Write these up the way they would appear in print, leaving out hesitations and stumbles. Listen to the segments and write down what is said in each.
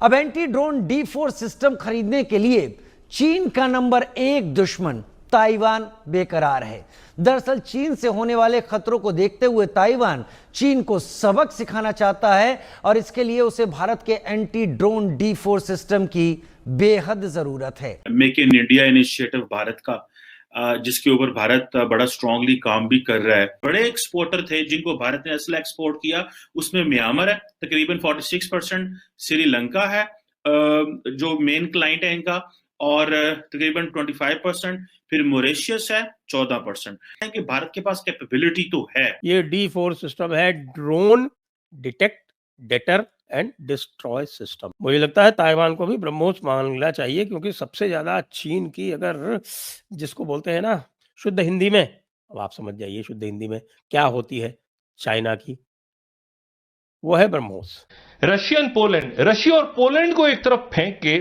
अब anti drone D4 system खरीदने के लिए चीन का नंबर 1 दुश्मन ताइवान बेकरार है। दरअसल चीन से होने वाले खतरों को देखते हुए ताइवान चीन को सबक सिखाना चाहता है और इसके लिए उसे भारत के एंटी ड्रोन D4 सिस्टम की बेहद जरूरत है। Make in India initiative Bharat का, जिसके ऊपर भारत बड़ा स्ट्रांगली काम भी कर रहा है। बड़े एक्सपोर्टर थे जिनको भारत ने असला एक्सपोर्ट किया, उसमें म्यांमार है तकरीबन 46%, श्रीलंका है जो मेन क्लाइंट है इनका, और तकरीबन 25%, फिर मॉरिशस है 14%। कि भारत के पास कैपेबिलिटी तो है। ये D4 सिस्टम है drone detect, debtor and destroy system. मुझे लगता है ताइवान को भी ब्रह्मोस मानना चाहिए, क्योंकि सबसे ज्यादा चीन की, अगर जिसको बोलते हैं ना शुद्ध हिंदी में, अब आप समझ जाइए शुद्ध हिंदी में क्या होती है चाइना की, वो है ब्रह्मोस। रशिया और पोलैंड को एक तरफ फेंक के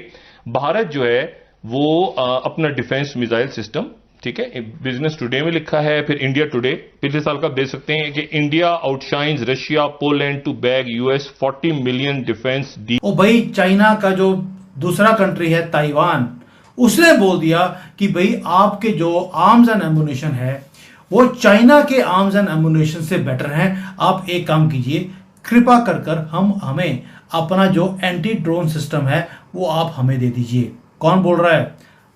भारत जो है वो अपना डिफेंस मिसाइल सिस्टम, ठीक है, बिजनेस टुडे में लिखा है, फिर इंडिया टुडे पिछले साल का देख सकते हैं कि India outshines Russia Poland to bag US 40 million defence deal. ओ भाई, चाइना का जो दूसरा कंट्री है ताइवान, उसने बोल दिया कि भाई आपके जो आर्म्स एंड एम्युनिशन है वो चाइना के आर्म्स एंड एम्युनिशन से बेटर हैं। आप एक काम कीजिए, कृपा कर कर हमें अपना जो एंटी ड्रोन सिस्टम है वो आप हमें दे दीजिए। कौन बोल रहा है?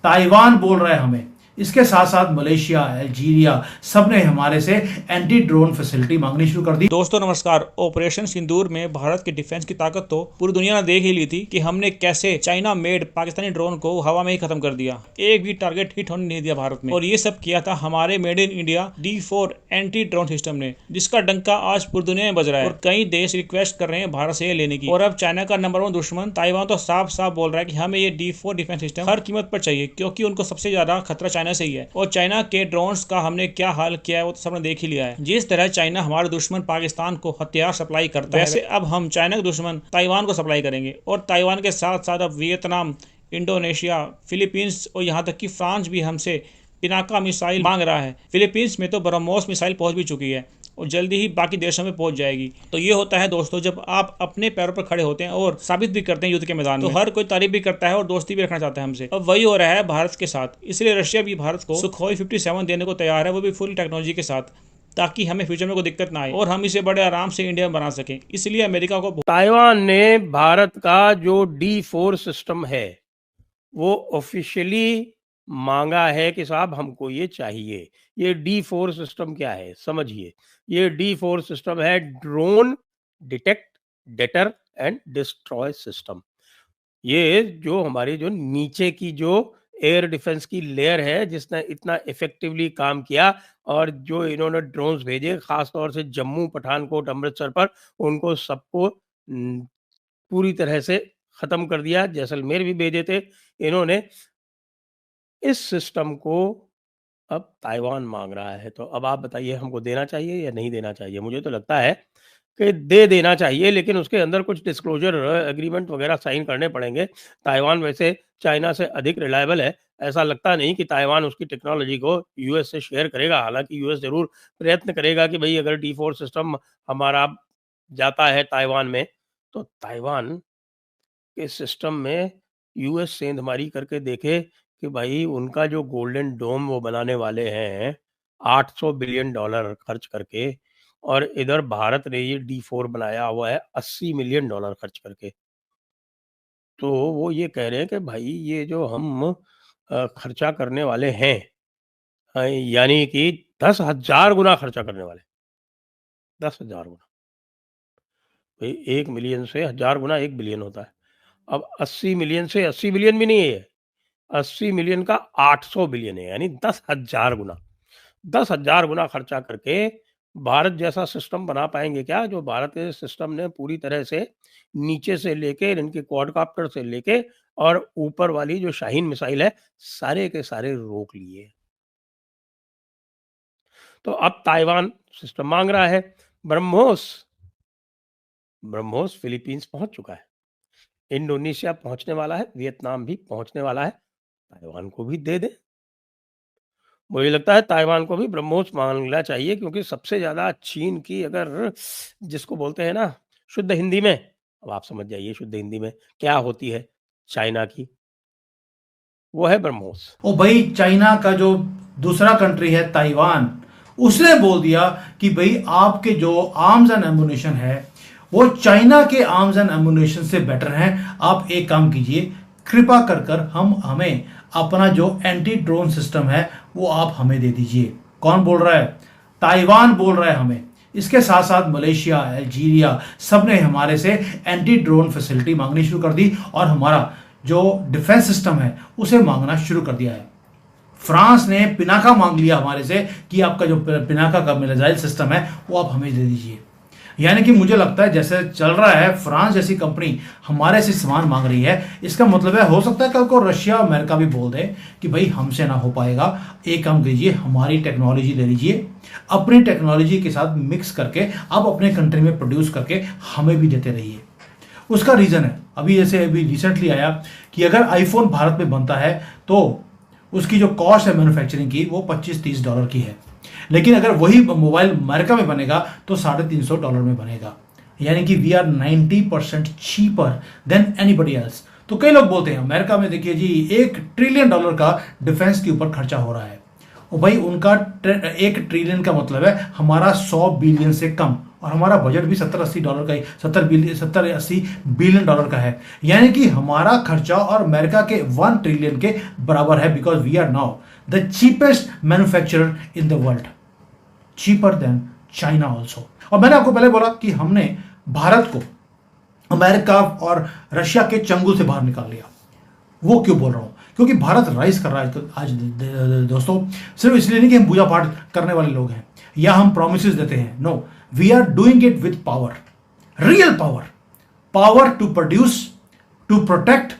ताइवान बोल रहा है हमें। इसके साथ साथ मलेशिया, अल्जीरिया, सबने हमारे से एंटी ड्रोन फैसिलिटी मांगनी शुरू कर दी। दोस्तों नमस्कार। ऑपरेशन सिंदूर में भारत की डिफेंस की ताकत तो पूरी दुनिया ने देख ही ली थी कि हमने कैसे चाइना मेड पाकिस्तानी ड्रोन को हवा में ही खत्म कर दिया। एक भी टारगेट हिट होने नहीं दिया भारत में, और ये सब किया था हमारे made in India D4 anti drone system ने, जिसका डंका आज पूरी दुनिया में बज रहा है और कई देश रिक्वेस्ट कर रहे हैं भारत से लेने की। और अब चाइना का नंबर 1 दुश्मन ताइवान तो साफ साफ बोल रहा है कि हमें ये D4 डिफेंस सिस्टम हर कीमत पर चाहिए, क्योंकि उनको सबसे ज्यादा खतरा चाइना से ही है। और चाइना के ड्रोन्स का हमने क्या हाल किया है वो तो सबने देख ही लिया है। जिस तरह चाइना हमारे दुश्मन पाकिस्तान को हथियार सप्लाई करता है, वैसे अब हम चाइना के दुश्मन ताइवान को सप्लाई करेंगे। और ताइवान के साथ साथ अब वियतनाम, इंडोनेशिया, फिलीपींस और यहाँ तक कि फ्रांस भी हमसे पिनाका मिसाइल मांग रहा है। फिलीपींस में तो ब्रह्मोस मिसाइल पहुंच भी चुकी है और जल्दी ही बाकी देशों में पहुंच जाएगी। तो ये होता है दोस्तों, जब आप अपने पैरों पर खड़े होते हैं और साबित भी करते हैं युद्ध के मैदान में, तो हर कोई तारीफ भी करता है और दोस्ती भी रखना चाहता है हमसे। अब वही हो रहा है भारत के साथ। इसलिए रशिया भी भारत को सुखोई 57 देने को तैयार है, वो भी फुल टेक्नोलॉजी के साथ, ताकि हमें फ्यूचर में कोई दिक्कत ना आए और हम इसे बड़े आराम से इंडिया में बना सकें। इसलिए अमेरिका को ताइवान ने भारत का जो D4 सिस्टम है वो ऑफिशियली मांगा है कि साहब हमको ये चाहिए। ये D4 सिस्टम क्या है समझिए। ये D4 सिस्टम है drone detect, debtor and destroy system. ये जो हमारी जो नीचे की जो एयर डिफेंस की लेयर है, जिसने इतना इफेक्टिवली काम किया, और जो इन्होंने ड्रोन्स भेजे खास तौर से जम्मू, पठानकोट, अमृतसर पर, उनको सबको पूरी तरह से खत्म कर दिया। जैसलमेर भी भेजे थे इन्होंने। इस सिस्टम को अब ताइवान मांग रहा है, तो अब आप बताइए हमको देना चाहिए या नहीं देना चाहिए? मुझे तो लगता है कि दे देना चाहिए, लेकिन उसके अंदर कुछ डिस्क्लोजर एग्रीमेंट वगैरह साइन करने पड़ेंगे। ताइवान वैसे चाइना से अधिक रिलायबल है। ऐसा लगता नहीं कि ताइवान उसकी टेक्नोलॉजी को यूएस से शेयर करेगा। हालांकि यूएस जरूर प्रयत्न करेगा कि भाई अगर D4 सिस्टम हमारा जाता है ताइवान में, तो ताइवान के सिस्टम में यूएस सेंधमारी करके देखे कि भाई उनका जो गोल्डन डोम वो बनाने वाले हैं $800 बिलियन खर्च करके, और इधर भारत ने ये D4 बनाया हुआ है $80 मिलियन खर्च करके। तो वो ये कह रहे हैं कि भाई ये जो हम खर्चा करने वाले हैं, यानी कि 10,000 गुना खर्चा करने वाले, 10,000 गुना। भाई 1 मिलियन से 1000 गुना 1 बिलियन होता है। अब 80 मिलियन से 80 बिलियन भी नहीं है, 80 मिलियन का 800 बिलियन है, यानी 10,000 गुना। 10,000 गुना खर्चा करके भारत जैसा सिस्टम बना पाएंगे क्या? जो भारत के सिस्टम ने पूरी तरह से नीचे से लेके, इनके क्वाडकॉप्टर से लेके और ऊपर वाली जो शाहीन मिसाइल है, सारे के सारे रोक लिए। तो अब ताइवान सिस्टम मांग रहा है। ब्रह्मोस फिलीपींस पहुंच चुका है, इंडोनेशिया पहुंचने वाला है, वियतनाम भी पहुंचने वाला है। ताइवान को भी दे दे। मुझे लगता है ताइवान को भी ब्रह्मोस मानना चाहिए, क्योंकि सबसे ज्यादा चीन की, अगर जिसको बोलते हैं ना शुद्ध हिंदी में, अब आप समझ जाइए शुद्ध हिंदी में क्या होती है चाइना की, वो है ब्रह्मोस। ओ भाई, चाइना का जो दूसरा कंट्री है ताइवान, उसने बोल दिया कि भाई आपके जो आर्म्स एंड एमुनिशन है वो चाइना के आर्म्स एंड एमुनिशन से बेटर हैं। आप एक काम कीजिए, कृपा कर कर हमें अपना जो एंटी ड्रोन सिस्टम है वो आप हमें दे दीजिए। कौन बोल रहा है? ताइवान बोल रहा है हमें। इसके साथ साथ मलेशिया, अल्जीरिया, सब ने हमारे से एंटी ड्रोन फैसिलिटी मांगनी शुरू कर दी और हमारा जो डिफेंस सिस्टम है उसे मांगना शुरू कर दिया है। फ्रांस ने पिनाका मांग लिया हमारे से कि आपका जो पिनाका का मिसाइल सिस्टम है वो आप हमें दे दीजिए। यानी कि मुझे लगता है जैसे चल रहा है, फ्रांस जैसी कंपनी हमारे से सामान मांग रही है, इसका मतलब है हो सकता है कल को रशिया और अमेरिका भी बोल दे कि भाई हमसे ना हो पाएगा, एक काम कीजिए, हमारी टेक्नोलॉजी ले लीजिए, अपनी टेक्नोलॉजी के साथ मिक्स करके आप अपने कंट्री में प्रोड्यूस करके हमें भी देते रहिए। उसका रीज़न है, अभी रिसेंटली आया कि अगर आईफोन भारत में बनता है तो उसकी जो कॉस्ट है मैन्युफैक्चरिंग की वो $25-30 की है, लेकिन अगर वही मोबाइल अमेरिका में बनेगा तो $350 में बनेगा। यानी कि we are 90% cheaper than anybody else. तो कई लोग बोलते हैं अमेरिका में देखिए जी $1 ट्रिलियन का डिफेंस के ऊपर खर्चा हो रहा है। और भाई उनका 1 ट्रिलियन का मतलब है हमारा 100 बिलियन से कम, और हमारा बजट भी $70-80 का ही, 70-80 बिलियन डॉलर का है। यानी कि हमारा खर्चा और अमेरिका के 1 ट्रिलियन के बराबर है, because we are now the cheapest manufacturer in the world, cheaper than China also. और मैंने आपको पहले बोला कि हमने भारत को अमेरिका और रशिया के चंगुल से बाहर निकाल लिया। वो क्यों बोल रहा हूं? क्योंकि भारत राइज कर रहा है आज दोस्तों, सिर्फ इसलिए नहीं कि हम पूजा पाठ करने वाले लोग हैं या हम प्रोमिसेस देते हैं। No, we are doing it with power, real power, power to produce, to protect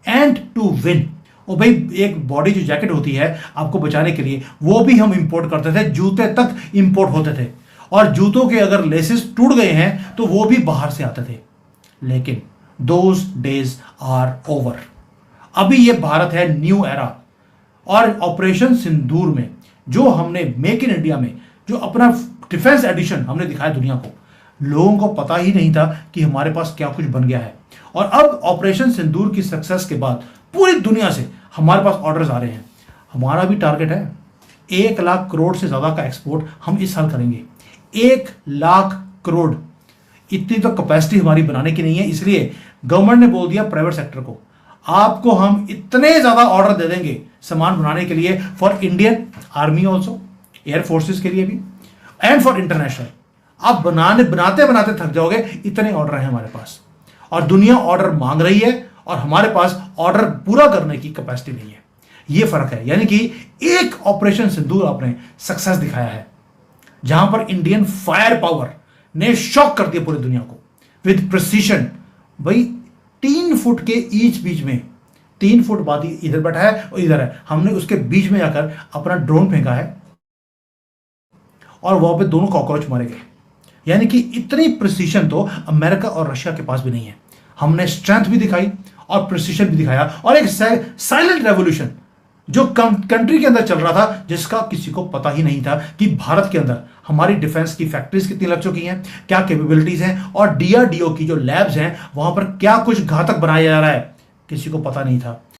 and to win. और भाई एक बॉडी जो जैकेट होती है आपको बचाने के लिए, वो भी हम इंपोर्ट करते थे, जूते तक इंपोर्ट होते थे, और जूतों के अगर लेसेस टूट गए हैं तो वो भी बाहर से आते थे। लेकिन दोज डेज आर ओवर। अभी ये भारत है न्यू एरा। और ऑपरेशन सिंदूर में जो हमने मेक इन इंडिया में जो अपना डिफेंस एडिशन हमने दिखाया दुनिया को, लोगों को पता ही नहीं था कि हमारे पास क्या कुछ बन गया है। और अब ऑपरेशन सिंदूर की सक्सेस के बाद पूरी दुनिया से हमारे पास ऑर्डर्स आ रहे हैं। हमारा भी टारगेट है 1 लाख करोड़ से ज्यादा का एक्सपोर्ट हम इस साल करेंगे। 1 लाख करोड़, इतनी तो कैपेसिटी हमारी बनाने की नहीं है। इसलिए गवर्नमेंट ने बोल दिया प्राइवेट सेक्टर को, आपको हम इतने ज्यादा ऑर्डर दे देंगे सामान बनाने के लिए, for Indian army also, air forces के लिए भी, एंड फॉर इंटरनेशनल। आप बनाते बनाते थक जाओगे, इतने ऑर्डर हैं हमारे पास। और दुनिया ऑर्डर मांग रही है और हमारे पास ऑर्डर पूरा करने की कैपेसिटी नहीं है। यह फर्क है। यानी कि एक ऑपरेशन सिंदूर आपने सक्सेस दिखाया है जहां पर इंडियन फायर पावर ने शॉक कर दिया पूरी दुनिया को विद प्रिसीशन। भाई 3 फुट के ईच बीच में, 3 फुट बाद इधर बैठा है और इधर है, हमने उसके बीच में जाकर अपना ड्रोन फेंका है और वहां पे दोनों कॉकरोच मारे गए। यानी कि इतनी प्रिसीशन तो अमेरिका और रशिया के पास भी नहीं है। हमने स्ट्रेंथ भी दिखाई और प्रिसीशन भी दिखाया, और एक साइलेंट रेवोल्यूशन जो कंट्री के अंदर चल रहा था, जिसका किसी को पता ही नहीं था कि भारत के अंदर हमारी डिफेंस की फैक्ट्रीज कितनी लग चुकी हैं, क्या कैपेबिलिटीज हैं, और डीआरडीओ की जो लैब्स हैं वहां पर क्या कुछ घातक बनाया जा रहा है, किसी को पता नहीं था।